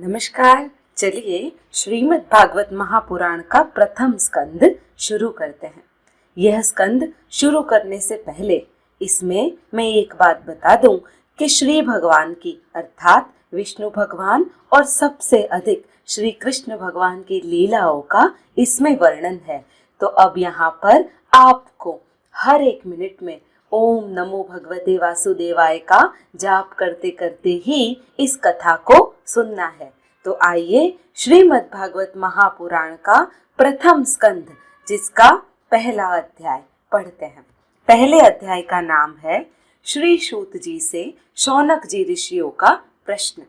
नमस्कार। चलिए श्रीमद् भागवत महापुराण का प्रथम स्कंद शुरू करते हैं। यह स्कंद शुरू करने से पहले इसमें मैं एक बात बता दूं कि श्री भगवान की अर्थात विष्णु भगवान और सबसे अधिक श्री कृष्ण भगवान की लीलाओं का इसमें वर्णन है। तो अब यहाँ पर आपको हर एक मिनट में ओम नमो भगवते वासुदेवाय का जाप करते करते ही इस कथा को सुनना है। तो आइए श्रीमद् भागवत महापुराण का प्रथम स्कंद जिसका पहला अध्याय पढ़ते हैं। पहले अध्याय का नाम है श्री सूत जी से शौनक जी ऋषियों का प्रश्न।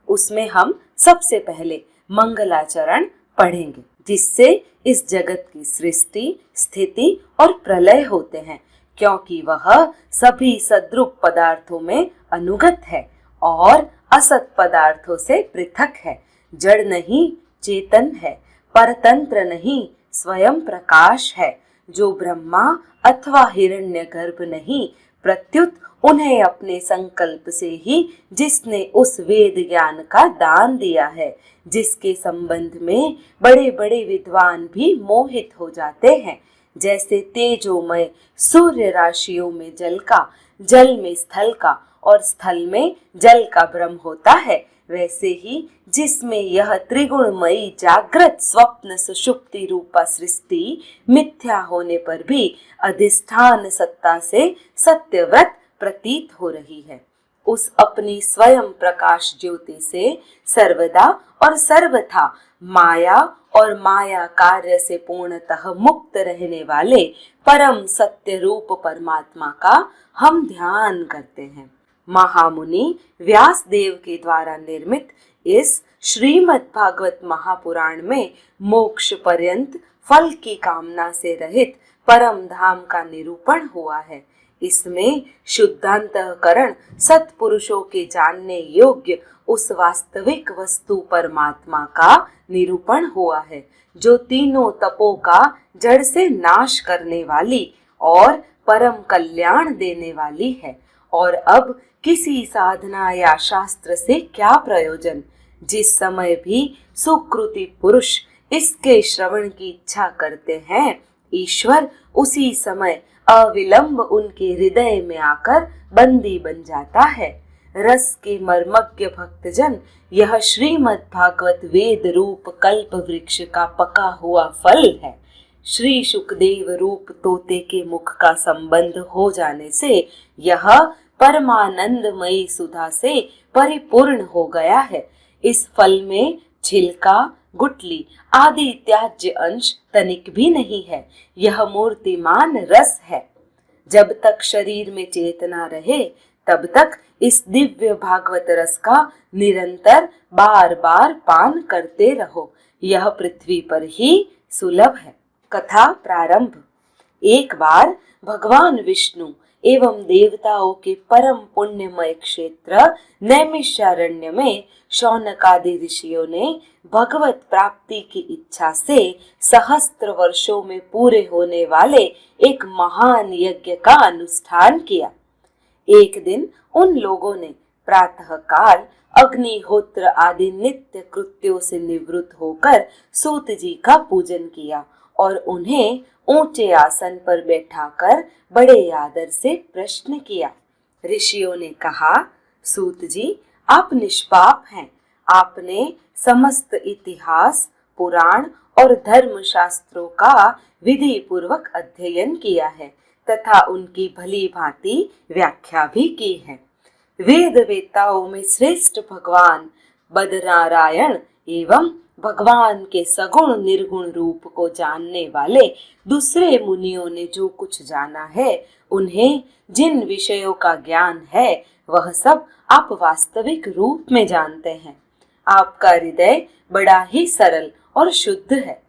उसमें हम सबसे पहले मंगलाचरण पढ़ेंगे जिससे इस जगत की सृष्टि, स्थिति और प्रलय होते हैं, क्योंकि वह सभी सद्रूप पदार्थों में अनुगत है और असत पदार्थों से पृथक है। जड़ नहीं चेतन है, परतंत्र नहीं स्वयं प्रकाश है। जो ब्रह्मा अथवा हिरण्यगर्भ नहीं, प्रत्युत उन्हें अपने संकल्प से ही जिसने उस वेद ज्ञान का दान दिया है, जिसके संबंध में बड़े बड़े विद्वान भी मोहित हो जाते हैं। जैसे तेजोमय सूर्य राशियों में जल का, जल में स्थल का और स्थल में जल का भ्रम होता है, वैसे ही जिसमें यह त्रिगुणमयी जागृत स्वप्न सुषुप्ति रूपा सृष्टि मिथ्या होने पर भी अधिष्ठान सत्ता से सत्यव्रत प्रतीत हो रही है, उस अपनी स्वयं प्रकाश ज्योति से सर्वदा और सर्वथा माया और माया कार्य से पूर्णतः मुक्त रहने वाले परम सत्य रूप परमात्मा का हम ध्यान करते हैं। महामुनि व्यास देव के द्वारा निर्मित इस श्रीमद् भागवत महापुराण में मोक्ष पर्यंत फल की कामना से रहित परम धाम का निरूपण हुआ है। इसमें शुद्धांतःकरण सत्पुरुषों के जानने योग्य उस वास्तविक वस्तु परमात्मा का निरूपण हुआ है, जो तीनों तपों का जड़ से नाश करने वाली और परम कल्याण देने वाली है। और अब किसी साधना या शास्त्र से क्या प्रयोजन, जिस समय भी सुकृति पुरुष इसके श्रवण की इच्छा करते हैं, ईश्वर उसी समय अविलंब उनके हृदय में आकर बंदी बन जाता है। रस के मर्मज्ञ भक्तजन यह श्रीमद् भागवत वेद रूप कल्प वृक्ष का पका हुआ फल है। श्री सुखदेव रूप तोते के मुख का संबंध हो जाने से यह परमानंदमयी सुधा से परिपूर्ण हो गया है। इस फल में छिलका, गुठली आदि त्याज्य अंश तनिक भी नहीं है। यह मूर्तिमान रस है। जब तक शरीर में चेतना रहे तब तक इस दिव्य भागवत रस का निरंतर बार बार पान करते रहो। यह पृथ्वी पर ही सुलभ है। कथा प्रारंभ। एक बार भगवान विष्णु एवं देवताओं के परम पुण्यमय क्षेत्र नैमिषारण्य में शौनकादि ऋषियों ने भगवत प्राप्ति की इच्छा से सहस्त्र वर्षों में पूरे होने वाले एक महान यज्ञ का अनुष्ठान किया। एक दिन उन लोगों ने प्रातः काल अग्निहोत्र आदि नित्य कृत्यों से निवृत्त होकर सूत जी का पूजन किया और उन्हें ऊंचे आसन पर बैठाकर बड़े आदर से प्रश्न किया। ऋषियों ने कहा, सूत जी आप निष्पाप हैं। आपने समस्त इतिहास, पुराण और धर्म शास्त्रों का विधि पूर्वक अध्ययन किया है तथा उनकी भली भांति व्याख्या भी की है। वेद वेताओं में श्रेष्ठ भगवान बदनारायण एवं भगवान के सगुण निर्गुण रूप को जानने वाले दूसरे मुनियों ने जो कुछ जाना है, उन्हें जिन विषयों का ज्ञान है, वह सब आप वास्तविक रूप में जानते हैं। आपका हृदय बड़ा ही सरल और शुद्ध है।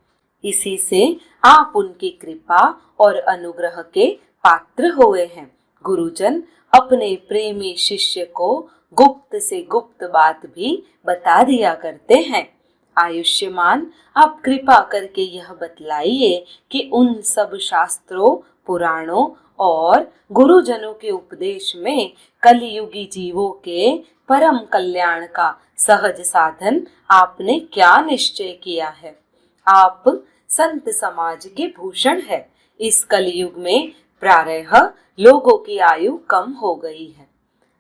इसी से आप उनकी कृपा और अनुग्रह के पात्र हुए हैं। गुरुजन अपने प्रेमी शिष्य को गुप्त से गुप्त बात भी बता दिया करते हैं। आयुष्यमान आप कृपा करके यह बतलाइए कि उन सब शास्त्रों, पुराणों और गुरुजनों के उपदेश में कलियुगी जीवों के परम कल्याण का सहज साधन आपने क्या निश्चय किया है। आप संत समाज के भूषण है। इस कलियुग में प्रायः लोगों की आयु कम हो गई है।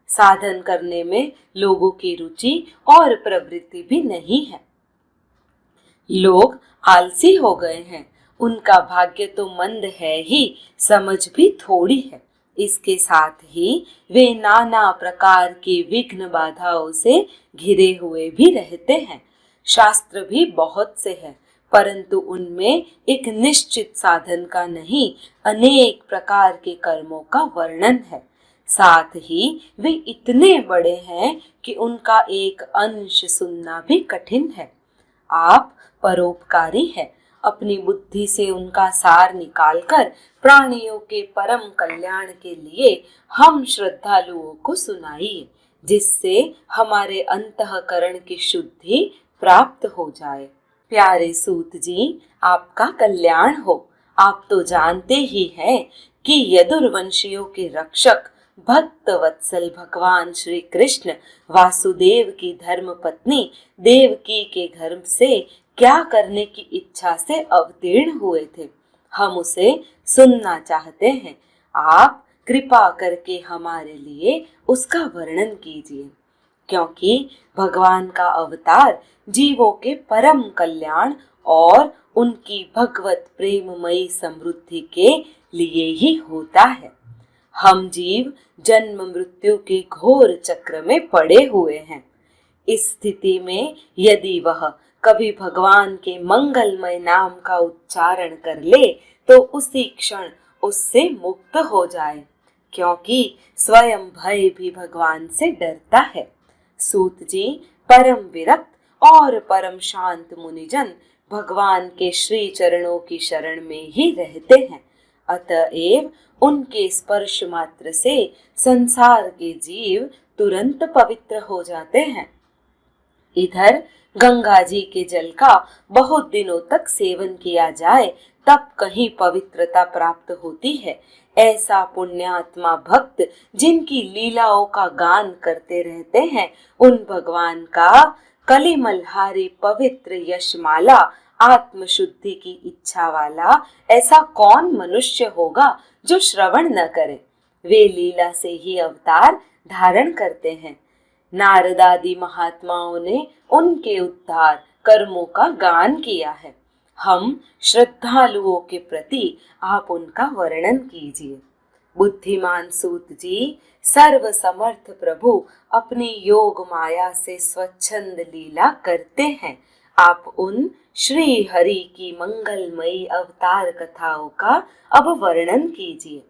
साधन करने में लोगों की रुचि और प्रवृत्ति भी नहीं है। लोग आलसी हो गए हैं। उनका भाग्य तो मंद है ही, समझ भी थोड़ी है। इसके साथ ही वे नाना प्रकार की विघ्न बाधाओं से घिरे हुए भी रहते हैं। शास्त्र भी बहुत से हैं, परंतु उनमें एक निश्चित साधन का नहीं, अनेक प्रकार के कर्मों का वर्णन है। साथ ही वे इतने बड़े हैं कि उनका एक अंश सुनना भी कठिन है। आप परोपकारी है। अपनी बुद्धि से उनका सार निकालकर प्राणियों के परम कल्याण के लिए हम श्रद्धालुओं को सुनाइए, जिससे हमारे अंतःकरण की शुद्धि प्राप्त हो जाए। प्यारे सूत जी, आपका कल्याण हो। आप तो जानते ही हैं कि यदुर्वंशियों के रक्षक भक्त वत्सल भगवान श्री कृष्ण वासुदेव की धर्म पत्नी देवकी के घर से क्या करने की इच्छा से अवतीर्ण हुए थे। हम उसे सुनना चाहते हैं। आप कृपा करके हमारे लिए उसका वर्णन कीजिए, क्योंकि भगवान का अवतार जीवों के परम कल्याण और उनकी भगवत प्रेममयी समृद्धि के लिए ही होता है। हम जीव जन्म मृत्यु के घोर चक्र में पड़े हुए हैं। इस स्थिति में यदि वह कभी भगवान के मंगलमय नाम का उच्चारण कर ले तो उसी क्षण उससे मुक्त हो जाए, क्योंकि स्वयं भय भी भगवान से डरता है। सूत जी परम विरक्त और परम शांत मुनिजन भगवान के श्री चरणों की शरण में ही रहते हैं। अतएव उनके स्पर्श मात्र से संसार के जीव तुरंत पवित्र हो जाते हैं। इधर गंगा जी के जल का बहुत दिनों तक सेवन किया जाए तब कहीं पवित्रता प्राप्त होती है। ऐसा पुण्यात्मा भक्त जिनकी लीलाओं का गान करते रहते हैं, उन भगवान का कलिमलहारी पवित्र यशमाला आत्म शुद्धि की इच्छा वाला ऐसा कौन मनुष्य होगा जो श्रवण न करे। वे लीला से ही अवतार धारण करते हैं। नारद आदि महात्माओं ने उनके उद्धार कर्मों का गान किया है। हम श्रद्धालुओं के प्रति आप उनका वर्णन कीजिए। बुद्धिमान सूत जी, सर्व समर्थ प्रभु अपनी योग माया से स्वच्छंद लीला करते हैं। आप उन श्री हरि की मंगलमयी अवतार कथाओं का अब वर्णन कीजिए।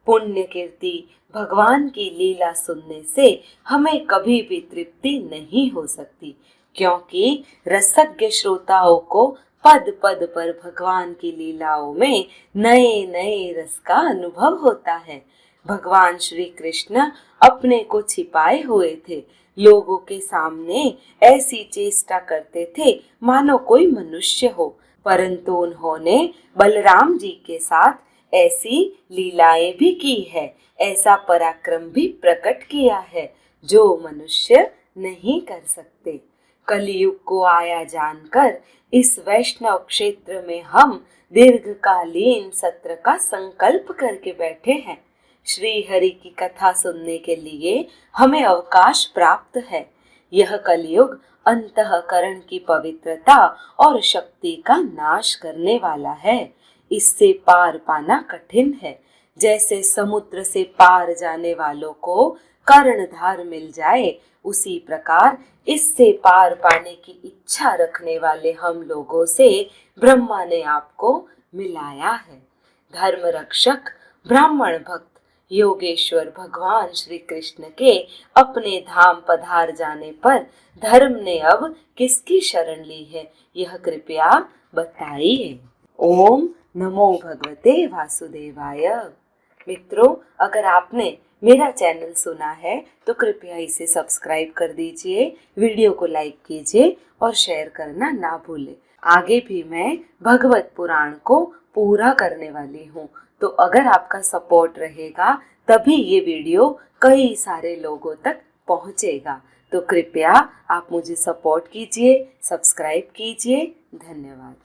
पुण्य कीर्ति भगवान की लीला सुनने से हमें कभी भी तृप्ति नहीं हो सकती, क्योंकि रसज्ञ श्रोताओं को पद पद पर भगवान की लीलाओं में नए नए रस का अनुभव होता है। भगवान श्री कृष्ण अपने को छिपाए हुए थे। लोगों के सामने ऐसी चेष्टा करते थे मानो कोई मनुष्य हो, परंतु उन्होंने बलराम जी के साथ ऐसी लीलाएं भी की है, ऐसा पराक्रम भी प्रकट किया है जो मनुष्य नहीं कर सकते। कलियुग को आया जानकर इस वैष्णव क्षेत्र में हम दीर्घकालीन सत्र का संकल्प करके बैठे हैं। श्री हरि की कथा सुनने के लिए हमें अवकाश प्राप्त है। यह कलियुग अंतःकरण की पवित्रता और शक्ति का नाश करने वाला है। इससे पार पाना कठिन है। जैसे समुद्र से पार जाने वालों को कर्णधार मिल जाए, उसी प्रकार इससे पार पाने की इच्छा रखने वाले हम लोगों से ब्रह्मा ने आपको मिलाया है। धर्म रक्षक ब्राह्मण भक्त योगेश्वर भगवान श्री कृष्ण के अपने धाम पधार जाने पर धर्म ने अब किसकी शरण ली है, यह कृपया बताइए। ओम नमो भगवते वासुदेवाय। मित्रों, अगर आपने मेरा चैनल सुना है तो कृपया इसे सब्सक्राइब कर दीजिए, वीडियो को लाइक कीजिए और शेयर करना ना भूलें। आगे भी मैं भगवत पुराण को पूरा करने वाली हूँ। तो अगर आपका सपोर्ट रहेगा तभी ये वीडियो कई सारे लोगों तक पहुंचेगा। तो कृपया आप मुझे सपोर्ट कीजिए, सब्सक्राइब कीजिए। धन्यवाद।